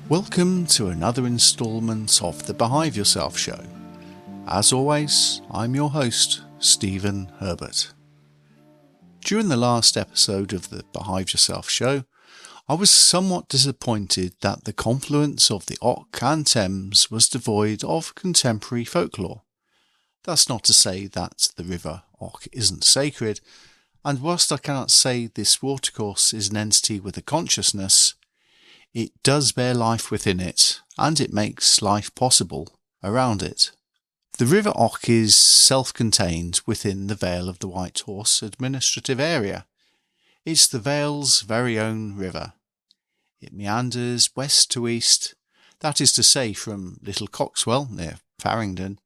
Welcome to another instalment of the Beehive Yourself Show. As always, I'm your host, Stephen Herbert. During the last episode of the Beehive Yourself Show, I was somewhat disappointed that the confluence of the Ock and Thames was devoid of contemporary folklore. That's not to say that the River Ock isn't sacred, and whilst I cannot say this watercourse is an entity with a consciousness, it does bear life within it, and it makes life possible around it. The River Ock is self-contained within the Vale of the White Horse administrative area. It's the Vale's very own river. It meanders west to east, that is to say from Little Coxwell near Farringdon,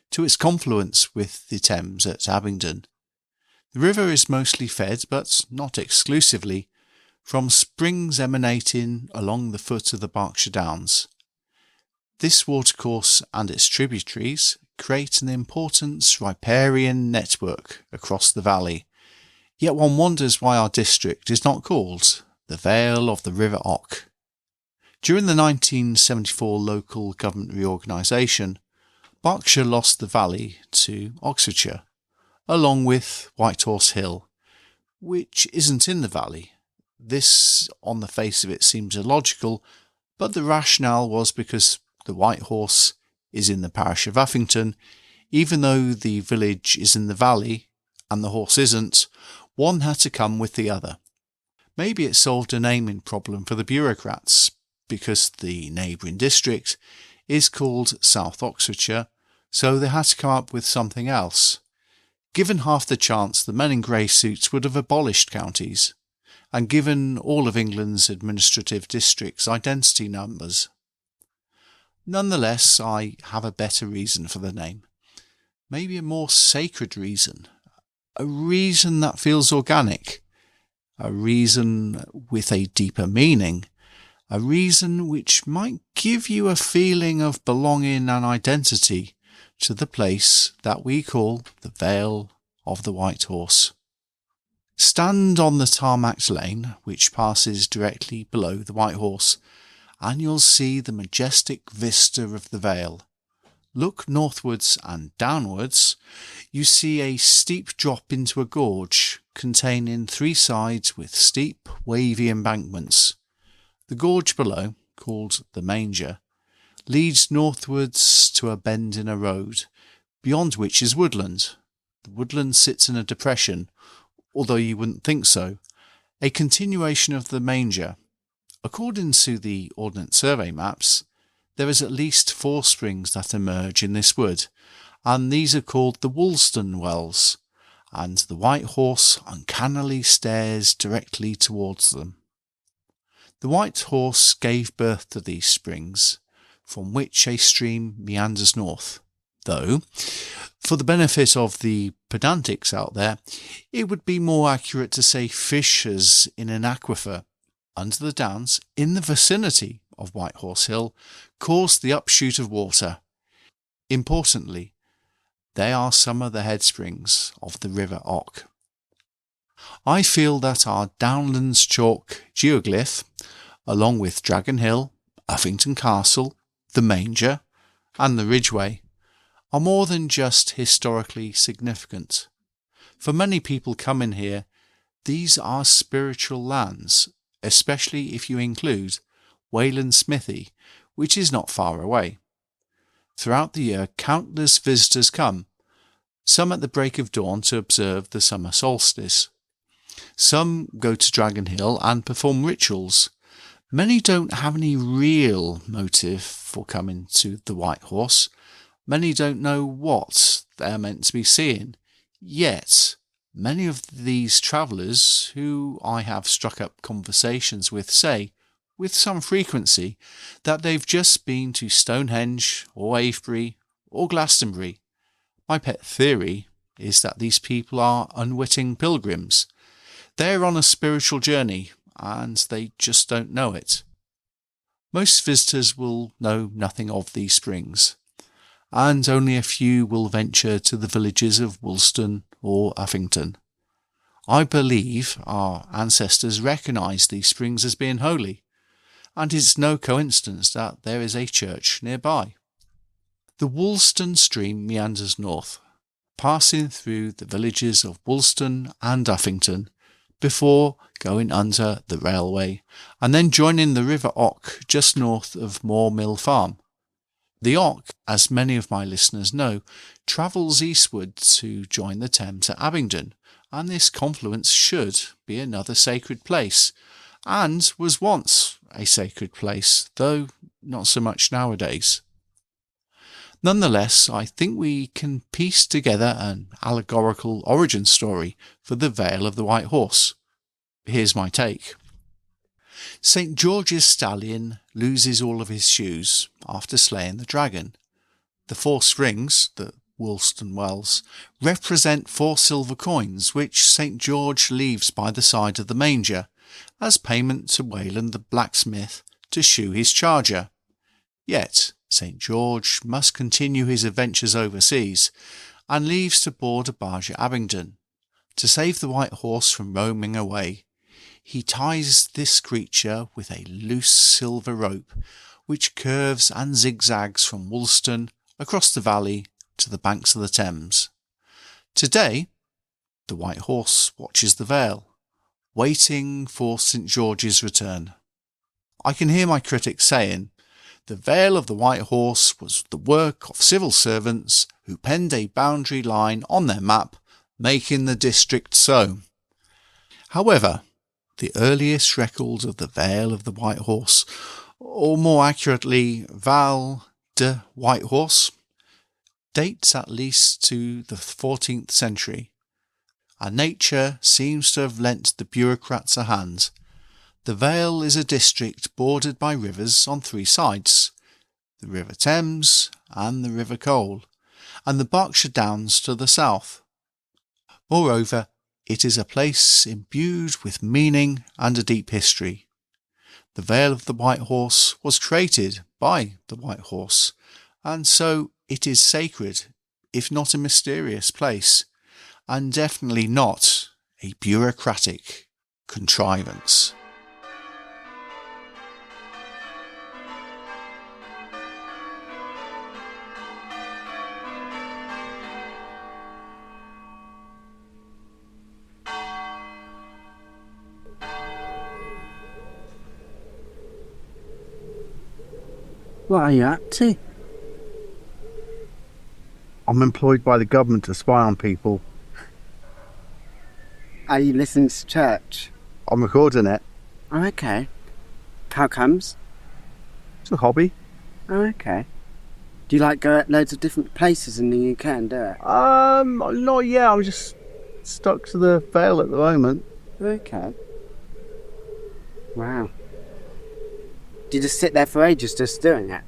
to its confluence with the Thames at Abingdon. The river is mostly fed, but not exclusively, from springs emanating along the foot of the Berkshire Downs. This watercourse and its tributaries create an important riparian network across the valley, yet one wonders why our district is not called the Vale of the River Ock. During the 1974 local government reorganisation, Berkshire lost the valley to Oxfordshire, along with Whitehorse Hill, which isn't in the valley. This, on the face of it, seems illogical, but the rationale was because the White Horse is in the parish of Abingdon. Even though the village is in the valley and the horse isn't, one had to come with the other. Maybe it solved a naming problem for the bureaucrats, because the neighbouring district is called South Oxfordshire, so they had to come up with something else. Given half the chance, the men in grey suits would have abolished counties, and given all of England's administrative districts identity numbers. Nonetheless, I have a better reason for the name. Maybe a more sacred reason. A reason that feels organic. A reason with a deeper meaning. A reason which might give you a feeling of belonging and identity to the place that we call the Vale of the White Horse. Stand on the tarmacked lane, which passes directly below the White Horse, and you'll see the majestic vista of the vale. Look northwards and downwards, you see a steep drop into a gorge containing three sides with steep, wavy embankments. The gorge below, called the Manger, leads northwards to a bend in a road, beyond which is woodland. The woodland sits in a depression, although you wouldn't think so, a continuation of the Manger. According to the Ordnance Survey maps, there is at least 4 springs that emerge in this wood, and these are called the Woolston Wells, and the White Horse uncannily stares directly towards them. The White Horse gave birth to these springs, from which a stream meanders north, though, for the benefit of the pedantics out there, it would be more accurate to say fissures in an aquifer under the downs in the vicinity of White Horse Hill caused the upshoot of water. Importantly, they are some of the head springs of the River Ock. I feel that our Downlands Chalk geoglyph, along with Dragon Hill, Uffington Castle, the Manger, and the Ridgeway, are more than just historically significant. For many people coming here, these are spiritual lands, especially if you include Wayland Smithy, which is not far away. Throughout the year, countless visitors come, some at the break of dawn to observe the summer solstice. Some go to Dragon Hill and perform rituals. Many don't have any real motive for coming to the White Horse. Many don't know what they are meant to be seeing. Yet, many of these travellers who I have struck up conversations with say, with some frequency, that they've just been to Stonehenge or Avebury or Glastonbury. My pet theory is that these people are unwitting pilgrims. They're on a spiritual journey and they just don't know it. Most visitors will know nothing of these springs, and only a few will venture to the villages of Woolston or Uffington. I believe our ancestors recognised these springs as being holy, and it's no coincidence that there is a church nearby. The Woolston stream meanders north, passing through the villages of Woolston and Uffington before going under the railway and then joining the River Ock just north of Moor Mill Farm. The Ock, as many of my listeners know, travels eastward to join the Thames at Abingdon, and this confluence should be another sacred place, and was once a sacred place, though not so much nowadays. Nonetheless, I think we can piece together an allegorical origin story for the Vale of the White Horse. Here's my take. St. George's stallion loses all of his shoes after slaying the dragon. The 4 strings, the Woolston Wells, represent 4 silver coins which St. George leaves by the side of the manger as payment to Wayland the blacksmith to shoe his charger. Yet St. George must continue his adventures overseas and leaves to board a barge at Abingdon. To save the white horse from roaming away, he ties this creature with a loose silver rope which curves and zigzags from Woolston across the valley to the banks of the Thames. Today, the white horse watches the Vale, waiting for St. George's return. I can hear my critics saying, "The Vale of the White Horse was the work of civil servants who penned a boundary line on their map, making the district so." However, the earliest record of the Vale of the White Horse, or more accurately Vale de White Horse, dates at least to the 14th century, and nature seems to have lent the bureaucrats a hand. The Vale is a district bordered by rivers on 3 sides, the River Thames and the River Cole, and the Berkshire Downs to the south. Moreover, it is a place imbued with meaning and a deep history. The Vale of the White Horse was created by the White Horse, and so it is sacred, if not a mysterious place, and definitely not a bureaucratic contrivance. What are you up to? I'm employed by the government to spy on people. Are you listening to church? I'm recording it. Oh, okay. How comes? It's a hobby. Oh, okay. Do you like go at loads of different places in the UK and do it? Not yet. I'm just stuck to the Vale at the moment. Okay. Wow. Do you just sit there for ages just doing it?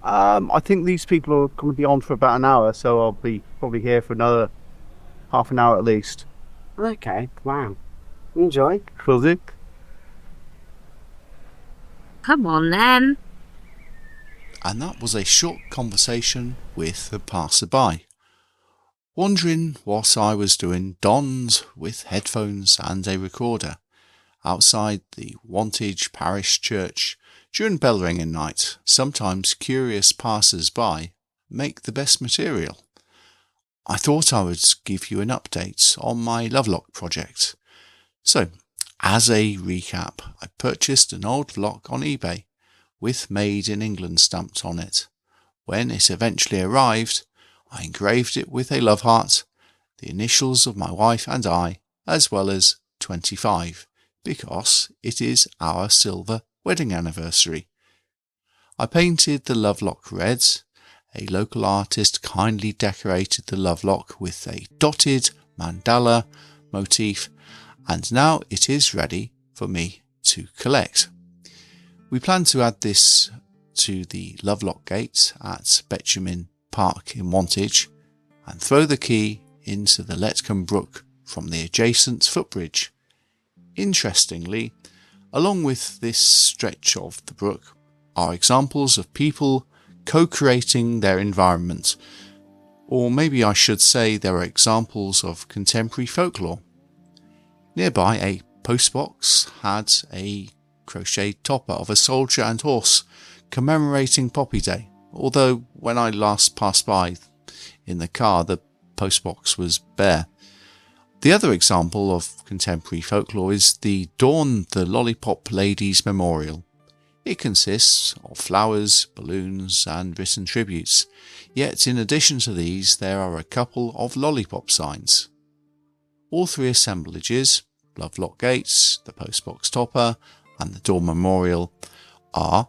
I think these people are going to be on for about an hour, so I'll be probably here for another half an hour at least. Okay, wow. Enjoy. Will do. Come on then. And that was a short conversation with a passerby, wondering what I was doing donned with headphones and a recorder outside the Wantage Parish Church during bell ringing night. Sometimes curious passers-by make the best material. I thought I would give you an update on my Lovelock project. So, as a recap, I purchased an old lock on eBay with Made in England stamped on it. When it eventually arrived, I engraved it with a love heart, the initials of my wife and I, as well as 25, because it is our silver wedding anniversary. I painted the lovelock red. A local artist kindly decorated the lovelock with a dotted mandala motif, and now it is ready for me to collect. We plan to add this to the Lovelock Gate at Betjemin Park in Wantage and throw the key into the Letcombe Brook from the adjacent footbridge. Interestingly, along with this stretch of the brook are examples of people co-creating their environment, or maybe I should say there are examples of contemporary folklore. Nearby, a postbox had a crocheted topper of a soldier and horse commemorating Poppy Day, although when I last passed by in the car the postbox was bare. The other example of contemporary folklore is the Dawn the Lollipop Ladies Memorial. It consists of flowers, balloons and written tributes, yet in addition to these there are a couple of lollipop signs. All three assemblages, Lovelock Gates, the postbox topper and the Dawn Memorial, are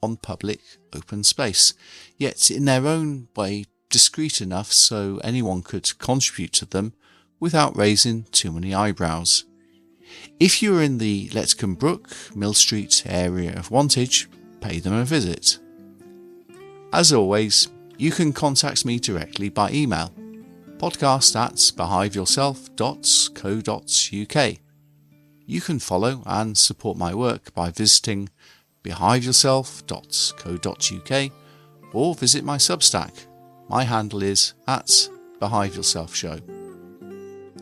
on public open space, yet in their own way discreet enough so anyone could contribute to them without raising too many eyebrows. If you are in the Letcombe Brook, Mill Street area of Wantage, pay them a visit. As always, you can contact me directly by email, podcast@beehiveyourself.co.uk. You can follow and support my work by visiting beehiveyourself.co.uk or visit my Substack. My handle is @Beehive Yourself Show.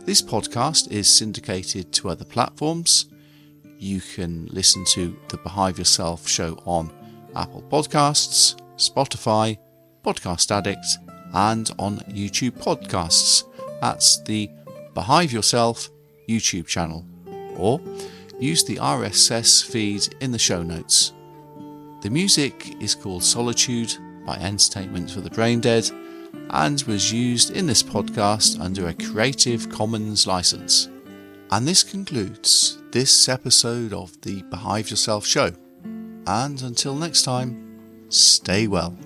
This podcast is syndicated to other platforms. You can listen to the Beehive Yourself Show on Apple Podcasts, Spotify, Podcast Addict, and on YouTube Podcasts at the Beehive Yourself YouTube channel, or use the RSS feed in the show notes. The music is called Solitude by Entertainment for the Brain Dead and was used in this podcast under a Creative Commons license. And this concludes this episode of the Beehive Yourself Show. And until next time, stay well.